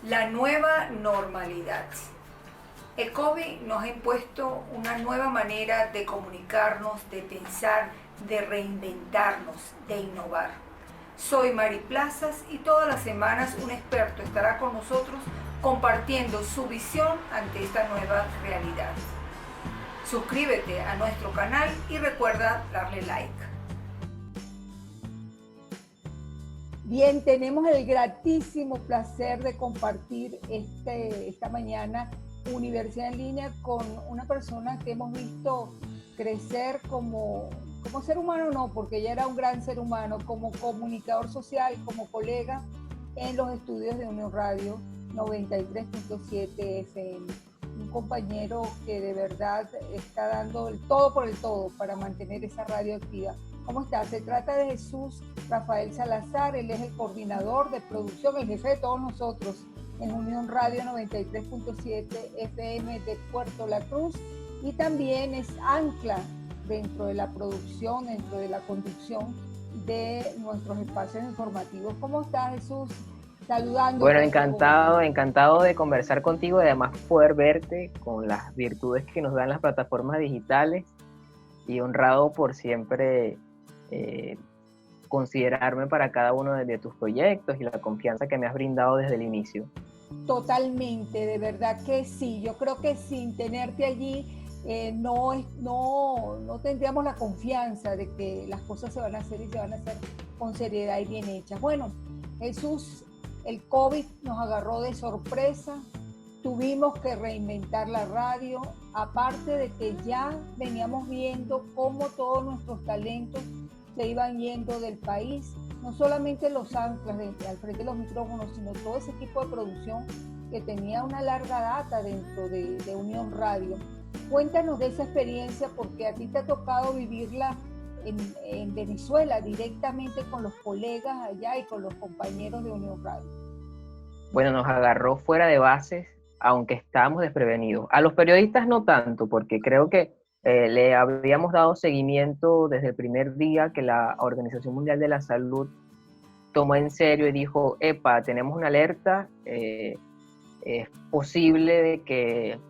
La nueva normalidad. El COVID nos ha impuesto una nueva manera de comunicarnos, de pensar, de reinventarnos, de innovar. Soy Mari Plazas y todas las semanas un experto estará con nosotros compartiendo su visión ante esta nueva realidad. Suscríbete a nuestro canal y recuerda darle like. Bien, tenemos el gratísimo placer de compartir esta mañana Universidad en Línea con una persona que hemos visto crecer como ser humano, no, porque ella era un gran ser humano, como comunicador social, como colega en los estudios de Unión Radio 93.7 FM. Un compañero que de verdad está dando el todo por el todo para mantener esa radio activa. ¿Cómo está? Se trata de Jesús Rafael Salazar, él es el coordinador de producción, el jefe de todos nosotros en Unión Radio 93.7 FM de Puerto La Cruz, y también es ancla dentro de la producción, dentro de la conducción de nuestros espacios informativos. ¿Cómo está, Jesús? Saludando. Bueno, encantado de conversar contigo y además poder verte con las virtudes que nos dan las plataformas digitales, y honrado por siempre considerarme para cada uno de tus proyectos y la confianza que me has brindado desde el inicio. Totalmente, de verdad que sí. Yo creo que sin tenerte allí no tendríamos la confianza de que las cosas se van a hacer y se van a hacer con seriedad y bien hechas. Bueno, Jesús, el COVID nos agarró de sorpresa, tuvimos que reinventar la radio, aparte de que ya veníamos viendo cómo todos nuestros talentos se iban yendo del país, no solamente los anclas al frente de los micrófonos, sino todo ese equipo de producción que tenía una larga data dentro de Unión Radio. Cuéntanos de esa experiencia, porque a ti te ha tocado vivirla en Venezuela, directamente con los colegas allá y con los compañeros de Unión Radio. Bueno, nos agarró fuera de bases, aunque estábamos desprevenidos. A los periodistas no tanto, porque creo que le habíamos dado seguimiento desde el primer día que la Organización Mundial de la Salud tomó en serio y dijo, epa, tenemos una alerta, es posible de que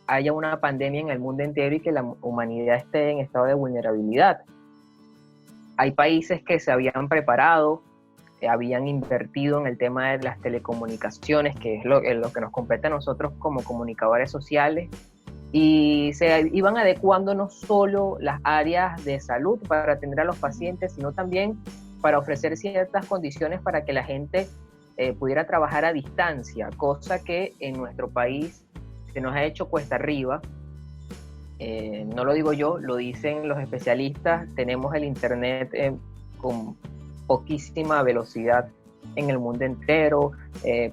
haya una pandemia en el mundo entero y que la humanidad esté en estado de vulnerabilidad. Hay países que se habían preparado, habían invertido en el tema de las telecomunicaciones, que es lo que nos compete a nosotros como comunicadores sociales, y se iban adecuando no solo las áreas de salud para atender a los pacientes, sino también para ofrecer ciertas condiciones para que la gente pudiera trabajar a distancia, cosa que en nuestro país se nos ha hecho cuesta arriba. No lo digo yo, lo dicen los especialistas. Tenemos el internet con poquísima velocidad en el mundo entero,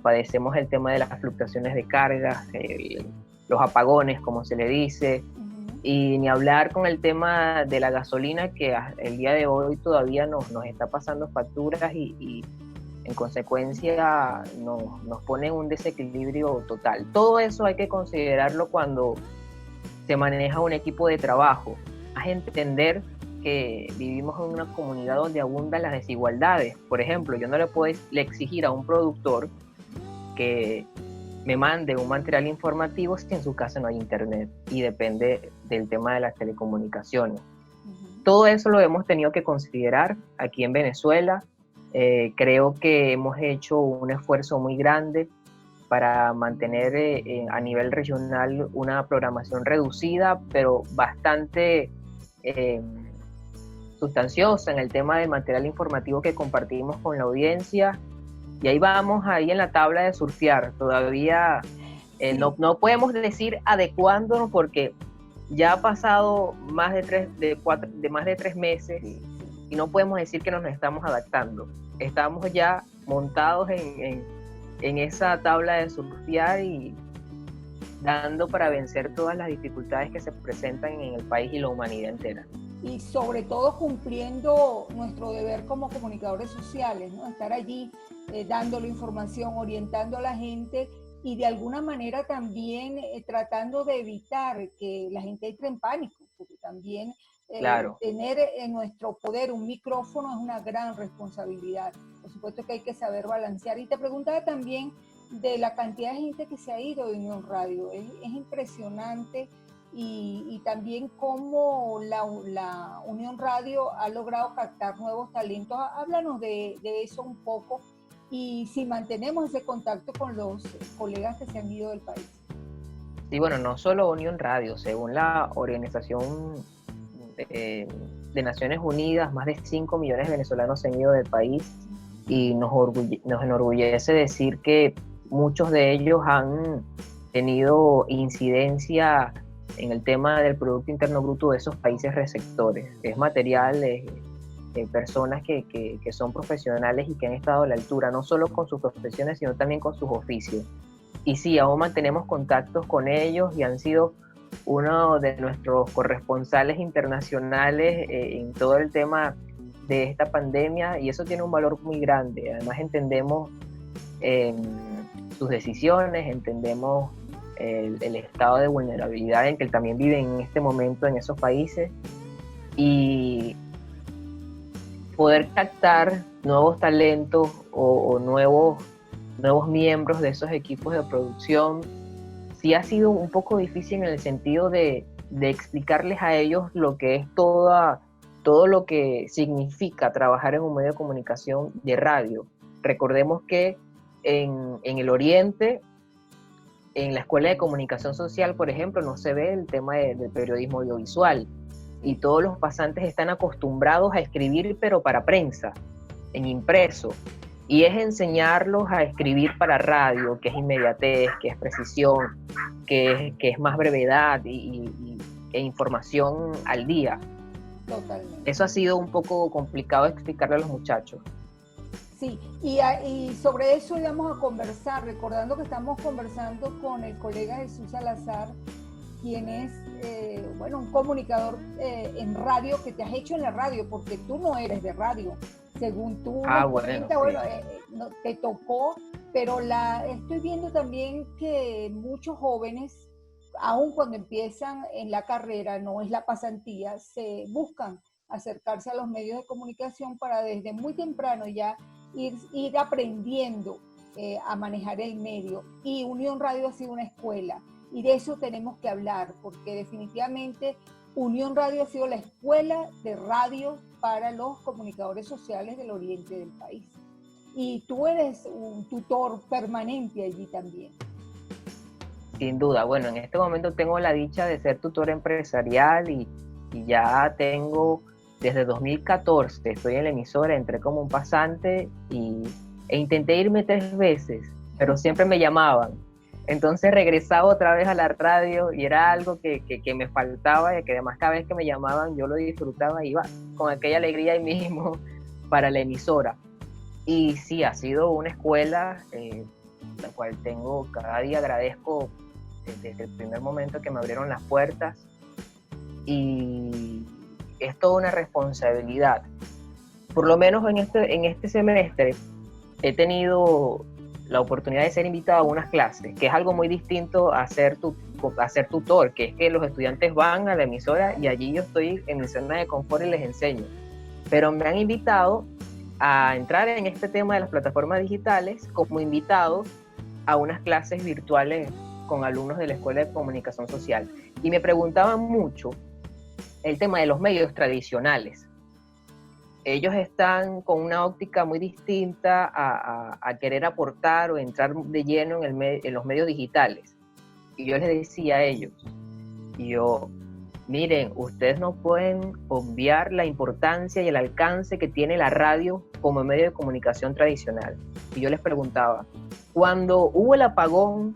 padecemos el tema de las fluctuaciones de cargas, los apagones, como se le dice, y ni hablar con el tema de la gasolina, que el día de hoy todavía nos está pasando facturas y en consecuencia nos pone en un desequilibrio total. Todo eso hay que considerarlo cuando se maneja un equipo de trabajo. Hay que entender que vivimos en una comunidad donde abundan las desigualdades. Por ejemplo, yo no le puedo exigir a un productor que me mande un material informativo si en su casa no hay internet, y depende del tema de las telecomunicaciones. Todo eso lo hemos tenido que considerar aquí en Venezuela. Creo que hemos hecho un esfuerzo muy grande para mantener a nivel regional una programación reducida, pero bastante sustanciosa en el tema del material informativo que compartimos con la audiencia. Y ahí vamos, ahí en la tabla de surfear. Todavía no podemos decir adecuándonos, porque ya ha pasado más de 3 meses y no podemos decir que nos estamos adaptando. Estamos ya montados en esa tabla de surfear y dando para vencer todas las dificultades que se presentan en el país y la humanidad entera. Y sobre todo cumpliendo nuestro deber como comunicadores sociales, ¿no? Estar allí dando la información, orientando a la gente y de alguna manera también tratando de evitar que la gente entre en pánico, porque también claro, tener en nuestro poder un micrófono es una gran responsabilidad. Por supuesto que hay que saber balancear. Y te preguntaba también de la cantidad de gente que se ha ido de Unión Radio. Es impresionante y también cómo la Unión Radio ha logrado captar nuevos talentos. Háblanos de eso un poco y si mantenemos ese contacto con los colegas que se han ido del país. Sí, bueno, no solo Unión Radio, según la Organización de Naciones Unidas, más de 5 millones de venezolanos se han ido del país y nos enorgullece decir que muchos de ellos han tenido incidencia en el tema del Producto Interno Bruto de esos países receptores. Es material, personas que son profesionales y que han estado a la altura, no solo con sus profesiones, sino también con sus oficios. Y sí, aún mantenemos contactos con ellos y han sido uno de nuestros corresponsales internacionales en todo el tema de esta pandemia, y eso tiene un valor muy grande. Además entendemos sus decisiones, entendemos el estado de vulnerabilidad en que también viven en este momento en esos países, y poder captar nuevos talentos o nuevos miembros de esos equipos de producción sí ha sido un poco difícil en el sentido de explicarles a ellos lo que es todo lo que significa trabajar en un medio de comunicación de radio. Recordemos que en el Oriente, en la Escuela de Comunicación Social, por ejemplo, no se ve el tema del periodismo audiovisual, y todos los pasantes están acostumbrados a escribir, pero para prensa, en impreso. Y es enseñarlos a escribir para radio, que es inmediatez, que es precisión, que es más brevedad e información al día. Totalmente. Eso ha sido un poco complicado explicarle a los muchachos. Sí, y sobre eso íbamos a conversar, recordando que estamos conversando con el colega Jesús Salazar, quien es, un comunicador en radio, que te has hecho en la radio, porque tú no eres de radio. Según tú, no, te tocó, pero estoy viendo también que muchos jóvenes, aun cuando empiezan en la carrera, no es la pasantía, se buscan acercarse a los medios de comunicación para desde muy temprano ya ir aprendiendo a manejar el medio. Y Unión Radio ha sido una escuela, y de eso tenemos que hablar, porque definitivamente Unión Radio ha sido la escuela de radio para los comunicadores sociales del oriente del país. Y tú eres un tutor permanente allí también. Sin duda. Bueno, en este momento tengo la dicha de ser tutor empresarial y ya tengo, desde 2014, estoy en la emisora, entré como un pasante e intenté irme 3 veces, pero siempre me llamaban. Entonces regresaba otra vez a la radio y era algo que me faltaba, y que además cada vez que me llamaban yo lo disfrutaba, iba con aquella alegría ahí mismo para la emisora. Y sí, ha sido una escuela, la cual cada día agradezco desde el primer momento que me abrieron las puertas, y es toda una responsabilidad. Por lo menos en este semestre he tenido la oportunidad de ser invitado a unas clases, que es algo muy distinto a ser tutor, que es que los estudiantes van a la emisora y allí yo estoy en mi zona de confort y les enseño. Pero me han invitado a entrar en este tema de las plataformas digitales como invitado a unas clases virtuales con alumnos de la Escuela de Comunicación Social. Y me preguntaban mucho el tema de los medios tradicionales. Ellos están con una óptica muy distinta a querer aportar o entrar de lleno en los medios digitales. Y yo les decía a ellos, miren, ustedes no pueden obviar la importancia y el alcance que tiene la radio como medio de comunicación tradicional. Y yo les preguntaba, cuando hubo el apagón,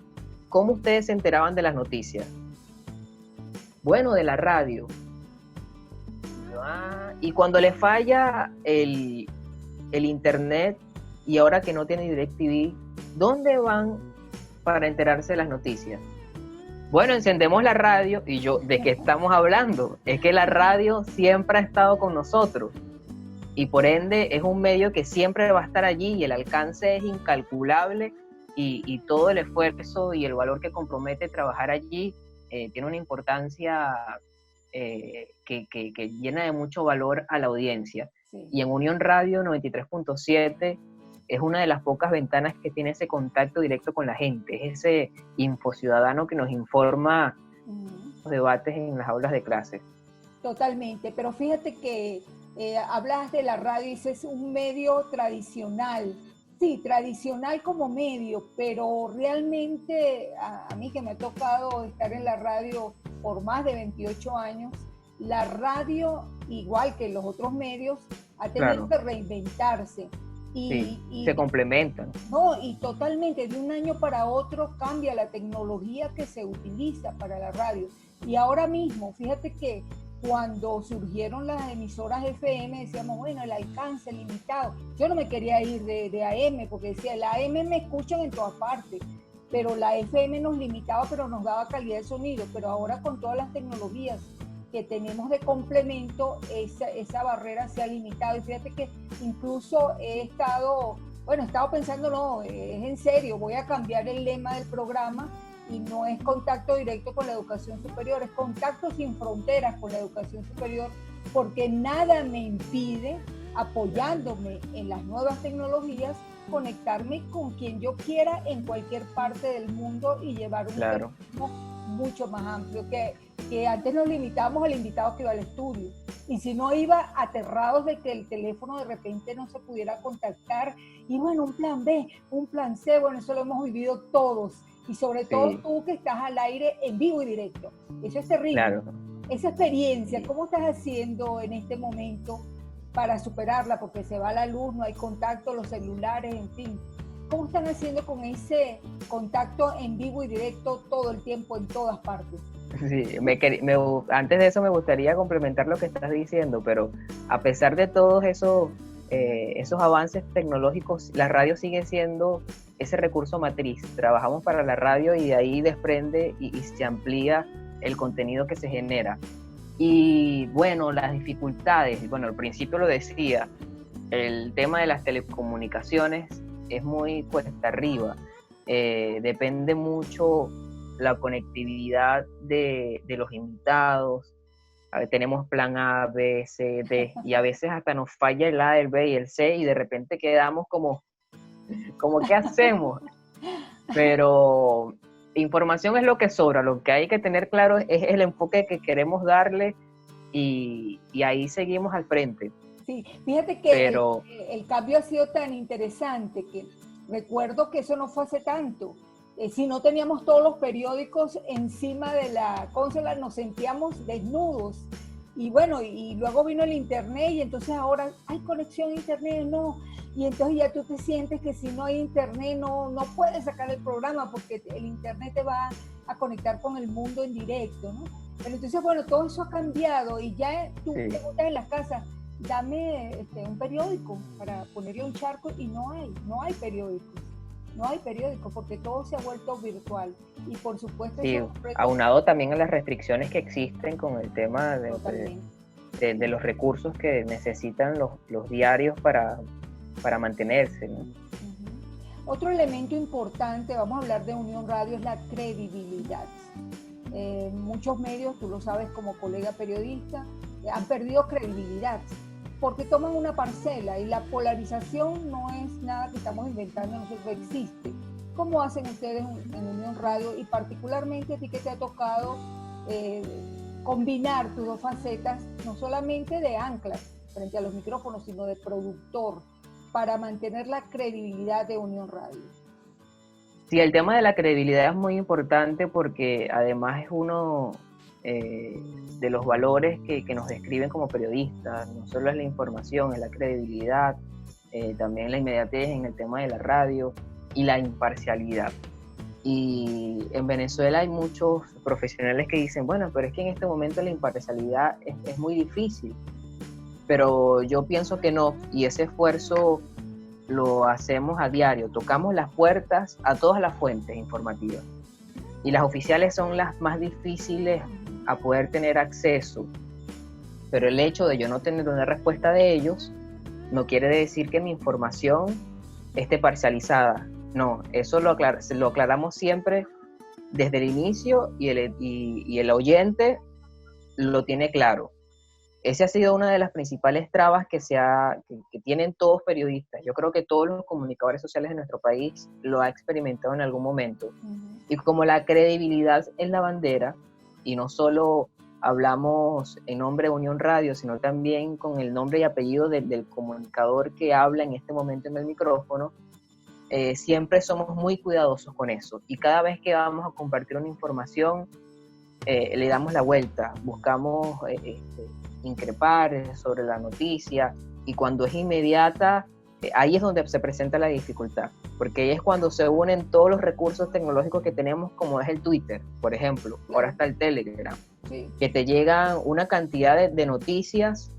¿cómo ustedes se enteraban de las noticias? Bueno, de la radio. Y cuando le falla el internet y ahora que no tiene DirecTV, ¿dónde van para enterarse de las noticias? Bueno, encendemos la radio. Y yo, ¿de qué estamos hablando? Es que la radio siempre ha estado con nosotros y por ende es un medio que siempre va a estar allí, y el alcance es incalculable, y todo el esfuerzo y el valor que compromete trabajar allí tiene una importancia que llena de mucho valor a la audiencia. Sí. Y en Unión Radio 93.7 es una de las pocas ventanas que tiene ese contacto directo con la gente, es ese infociudadano que nos informa los debates en las aulas de clase. Totalmente, pero fíjate que hablas de la radio y dices un medio tradicional. Sí, tradicional como medio, pero realmente a mí que me ha tocado estar en la radio por más de 28 años, la radio, igual que los otros medios, ha tenido que reinventarse. Y se complementan. No, y totalmente, de un año para otro cambia la tecnología que se utiliza para la radio. Y ahora mismo, fíjate que cuando surgieron las emisoras FM, decíamos, bueno, el alcance limitado. Yo no me quería ir de AM, porque decía, la AM me escuchan en todas partes, pero la FM nos limitaba, pero nos daba calidad de sonido. Pero ahora con todas las tecnologías que tenemos de complemento, esa barrera se ha limitado. Y fíjate que incluso he estado pensando, no, es en serio, voy a cambiar el lema del programa, y no es contacto directo con la educación superior, es contacto sin fronteras con la educación superior, porque nada me impide, apoyándome en las nuevas tecnologías, conectarme con quien yo quiera en cualquier parte del mundo y llevar un periodismo mucho más amplio, que antes nos limitábamos al invitado que iba al estudio. Y si no, iba aterrados de que el teléfono de repente no se pudiera contactar. Y bueno, un plan B, un plan C, bueno, eso lo hemos vivido todos. Y sobre todo tú que estás al aire en vivo y directo. Eso es terrible. Claro. Esa experiencia, ¿cómo estás haciendo en este momento para superarla? Porque se va la luz, no hay contacto, los celulares, en fin. ¿Cómo están haciendo con ese contacto en vivo y directo todo el tiempo, en todas partes? Sí, antes de eso me gustaría complementar lo que estás diciendo, pero a pesar de todos esos avances tecnológicos, la radio sigue siendo ese recurso matriz. Trabajamos para la radio y de ahí desprende y se amplía el contenido que se genera. Y bueno, las dificultades, bueno, al principio lo decía, el tema de las telecomunicaciones es muy cuesta arriba. Depende mucho la conectividad de los invitados. Tenemos plan A, B, C, D, y a veces hasta nos falla el A, el B y el C, y de repente quedamos como ¿qué hacemos? Pero información es lo que sobra, lo que hay que tener claro es el enfoque que queremos darle, y ahí seguimos al frente. Sí, fíjate que el cambio ha sido tan interesante que recuerdo que eso no fue hace tanto. Si no teníamos todos los periódicos encima de la consola, nos sentíamos desnudos. Y bueno, y luego vino el internet, y entonces ahora hay conexión a internet, no. Y entonces ya tú te sientes que si no hay internet no puedes sacar el programa, porque el internet te va a conectar con el mundo en directo, ¿no? Pero entonces, bueno, todo eso ha cambiado, y ya tú te preguntas en las casas, dame un periódico para ponerle un charco, y no hay periódicos. No hay periódicos porque todo se ha vuelto virtual. Y por supuesto... Sí, aunado también a las restricciones que existen con el tema de los recursos que necesitan los diarios para mantenerse, ¿no? Otro elemento importante, vamos a hablar de Unión Radio, es la credibilidad. Muchos medios, tú lo sabes como colega periodista, han perdido credibilidad porque toman una parcela, y la polarización no es nada que estamos inventando, nosotros existe. ¿Cómo hacen ustedes en Unión Radio, y particularmente a ti que te ha tocado combinar tus dos facetas, no solamente de ancla frente a los micrófonos, sino de productor, para mantener la credibilidad de Unión Radio? Sí, el tema de la credibilidad es muy importante porque además es uno de los valores que nos describen como periodistas. No solo es la información, es la credibilidad, también la inmediatez en el tema de la radio y la imparcialidad. Y en Venezuela hay muchos profesionales que dicen, bueno, pero es que en este momento la imparcialidad es muy difícil. Pero yo pienso que no, y ese esfuerzo lo hacemos a diario. Tocamos las puertas a todas las fuentes informativas, y las oficiales son las más difíciles a poder tener acceso, pero el hecho de yo no tener una respuesta de ellos no quiere decir que mi información esté parcializada. No, eso lo aclaramos siempre desde el inicio, y el oyente lo tiene claro. esa ha sido una de las principales trabas que tienen todos periodistas. Yo creo que todos los comunicadores sociales de nuestro país lo ha experimentado en algún momento. Y como la credibilidad es la bandera, y no solo hablamos en nombre de Unión Radio, sino también con el nombre y apellido del comunicador que habla en este momento en el micrófono, siempre somos muy cuidadosos con eso. Y cada vez que vamos a compartir una información, le damos la vuelta, buscamos increpar sobre la noticia, y cuando es inmediata, ahí es donde se presenta la dificultad, porque ahí es cuando se unen todos los recursos tecnológicos que tenemos, como es el Twitter, por ejemplo, ahora está el Telegram, sí, que te llegan una cantidad de noticias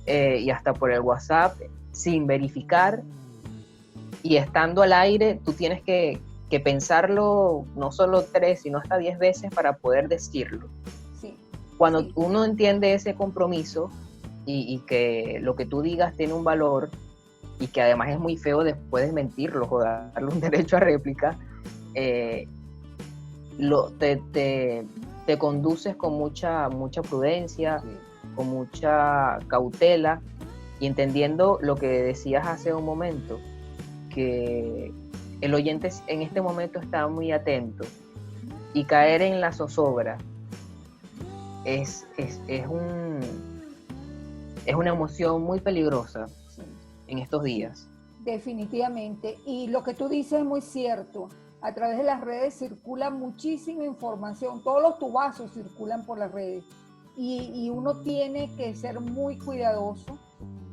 y hasta por el WhatsApp sin verificar, y estando al aire tú tienes que pensarlo no solo 3, sino hasta 10 veces para poder decirlo. Sí. Cuando sí, uno entiende ese compromiso y que lo que tú digas tiene un valor, y que además es muy feo después desmentirlo o darle un derecho a réplica, te conduces con mucha prudencia, sí, con mucha cautela, y entendiendo lo que decías hace un momento, que el oyente en este momento está muy atento, y caer en la zozobra es una emoción muy peligrosa en estos días. Definitivamente, y lo que tú dices es muy cierto. A través de las redes circula muchísima información, todos los tubazos circulan por las redes, y uno tiene que ser muy cuidadoso,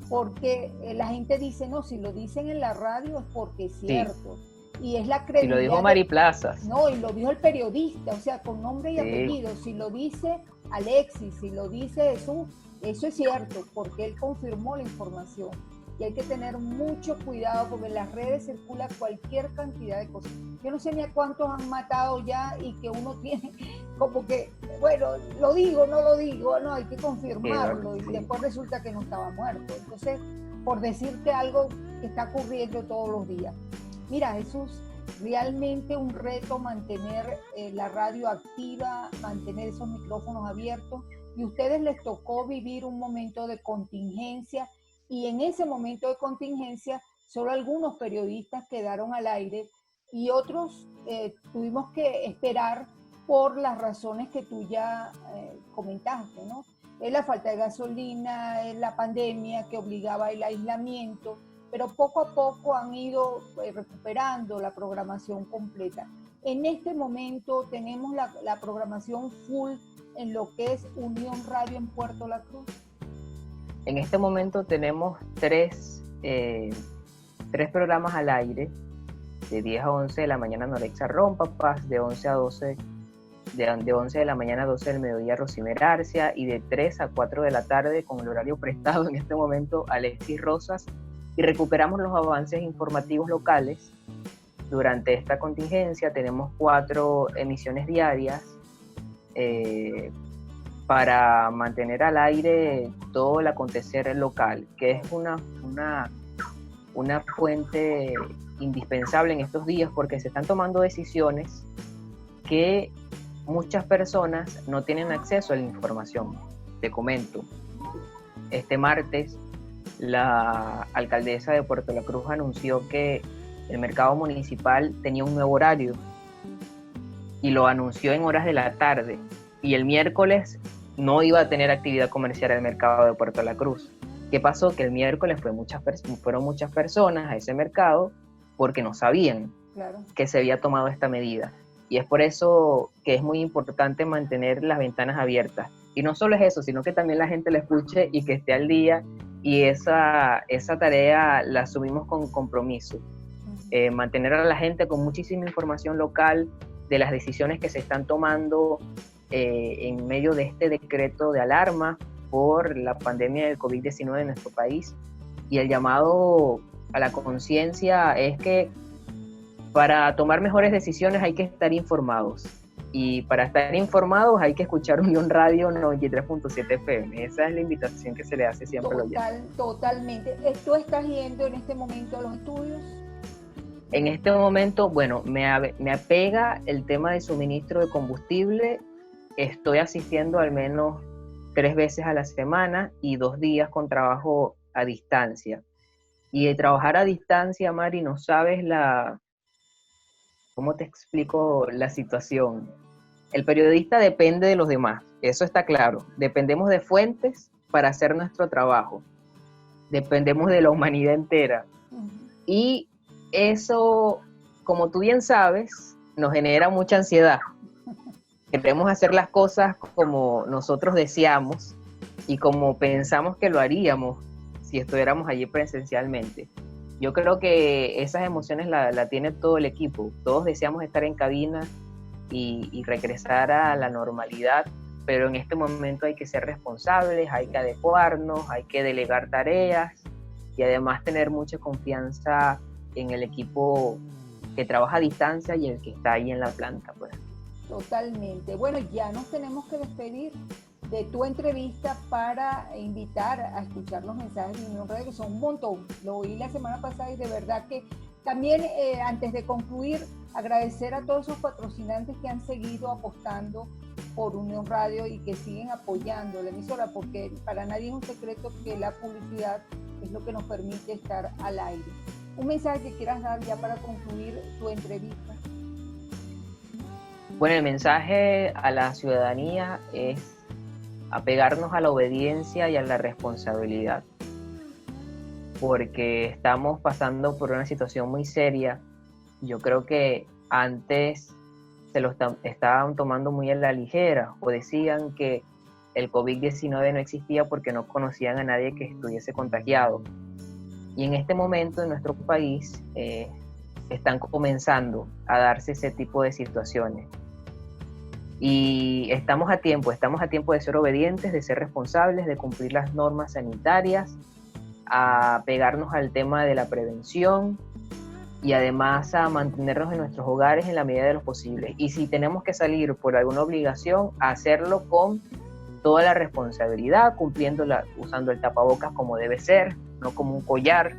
porque la gente dice, no, si lo dicen en la radio es porque es cierto. Sí. Y es la credibilidad. Si lo dijo Mari Plazas. No, y lo dijo el periodista, o sea, con nombre y apellido. Si lo dice Alexis, si lo dice Jesús, eso es cierto, porque él confirmó la información. Y hay que tener mucho cuidado, porque en las redes circula cualquier cantidad de cosas. Yo no sé ni a cuántos han matado ya, y que uno tiene como que, bueno, lo digo, no lo digo, no, hay que confirmarlo, y después resulta que no estaba muerto. Entonces, por decirte algo que está ocurriendo todos los días. Mira, Jesús, realmente un reto mantener la radio activa, mantener esos micrófonos abiertos, y a ustedes les tocó vivir un momento de contingencia, y en ese momento de contingencia solo algunos periodistas quedaron al aire, y otros tuvimos que esperar por las razones que tú ya comentaste, ¿no? Es la falta de gasolina, es la pandemia que obligaba el aislamiento, pero poco a poco han ido recuperando la programación completa. En este momento tenemos la programación full en lo que es Unión Radio en Puerto La Cruz. En este momento tenemos tres programas al aire, de 10 a 11 de la mañana Norexa Rompapas, de 11 a 12, de 11 de la mañana a 12 del mediodía Rosimer Arcia, y de 3 a 4 de la tarde, con el horario prestado en este momento, Alexis Rosas, y recuperamos los avances informativos locales. Durante esta contingencia tenemos 4 emisiones diarias para mantener al aire todo el acontecer local, que es una fuente indispensable en estos días, porque se están tomando decisiones que muchas personas no tienen acceso a la información. Te comento, este martes la alcaldesa de Puerto La Cruz anunció que el mercado municipal tenía un nuevo horario, y lo anunció en horas de la tarde, y el miércoles no iba a tener actividad comercial el mercado de Puerto La Cruz. ¿Qué pasó? Que el miércoles fueron muchas personas a ese mercado porque no sabían que se había tomado esta medida. Y es por eso que es muy importante mantener las ventanas abiertas. Y no solo es eso, sino que también la gente la escuche y que esté al día, y esa tarea la asumimos con compromiso. Mantener a la gente con muchísima información local de las decisiones que se están tomando en medio de este decreto de alarma por la pandemia del COVID-19 en nuestro país. Y el llamado a la conciencia es que para tomar mejores decisiones hay que estar informados, y para estar informados hay que escuchar Unión Radio 93.7 FM. Esa es la invitación que se le hace siempre al oyente. Totalmente. ¿Tú estás yendo en este momento a los estudios? En este momento, bueno, me apega el tema de suministro de combustible. Estoy asistiendo al menos 3 veces a la semana y 2 días con trabajo a distancia. Y de trabajar a distancia, Mari, no sabes ¿cómo te explico la situación? El periodista depende de los demás, eso está claro. Dependemos de fuentes para hacer nuestro trabajo. Dependemos de la humanidad entera. Y eso, como tú bien sabes, nos genera mucha ansiedad. Queremos hacer las cosas como nosotros deseamos y como pensamos que lo haríamos si estuviéramos allí presencialmente. Yo creo que esas emociones la tiene todo el equipo. Todos deseamos estar en cabina y regresar a la normalidad, pero en este momento hay que ser responsables, hay que adecuarnos, hay que delegar tareas y además tener mucha confianza en el equipo que trabaja a distancia y el que está ahí en la planta, pues. Totalmente. Bueno, ya nos tenemos que despedir de tu entrevista para invitar a escuchar los mensajes de Unión Radio, que son un montón. Lo oí la semana pasada y de verdad que también, antes de concluir, agradecer a todos esos patrocinantes que han seguido apostando por Unión Radio y que siguen apoyando la emisora, porque para nadie es un secreto que la publicidad es lo que nos permite estar al aire. Un mensaje que quieras dar ya para concluir tu entrevista. Bueno, el mensaje a la ciudadanía es apegarnos a la obediencia y a la responsabilidad, porque estamos pasando por una situación muy seria. Yo creo que antes se lo estaban tomando muy a la ligera, o decían que el COVID-19 no existía porque no conocían a nadie que estuviese contagiado. Y en este momento en nuestro país están comenzando a darse ese tipo de situaciones. Y estamos a tiempo de ser obedientes, de ser responsables, de cumplir las normas sanitarias, a pegarnos al tema de la prevención y además a mantenernos en nuestros hogares en la medida de lo posible. Y si tenemos que salir por alguna obligación, a hacerlo con toda la responsabilidad, usando el tapabocas como debe ser, no como un collar,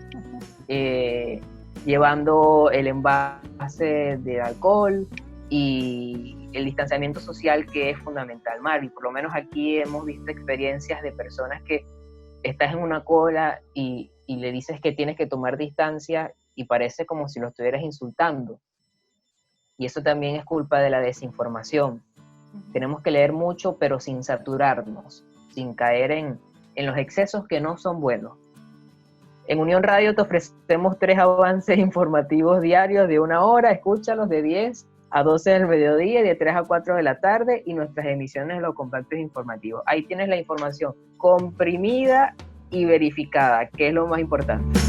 llevando el envase de alcohol y el distanciamiento social, que es fundamental, Mari. Por lo menos aquí hemos visto experiencias de personas que estás en una cola y le dices que tienes que tomar distancia y parece como si lo estuvieras insultando. Y eso también es culpa de la desinformación. Tenemos que leer mucho, pero sin saturarnos, sin caer en los excesos que no son buenos. En Unión Radio te ofrecemos 3 avances informativos diarios de 1 hora. Escúchalos de 10 a 12 del mediodía y de 3 a 4 de la tarde, y nuestras emisiones de los compactos informativos. Ahí tienes la información comprimida y verificada, que es lo más importante.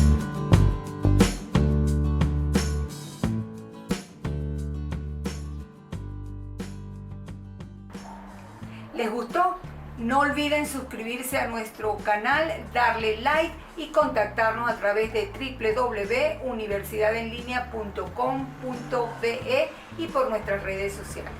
¿Les gustó? No olviden suscribirse a nuestro canal, darle like y contactarnos a través de www.universidadenlinea.com.be y por nuestras redes sociales.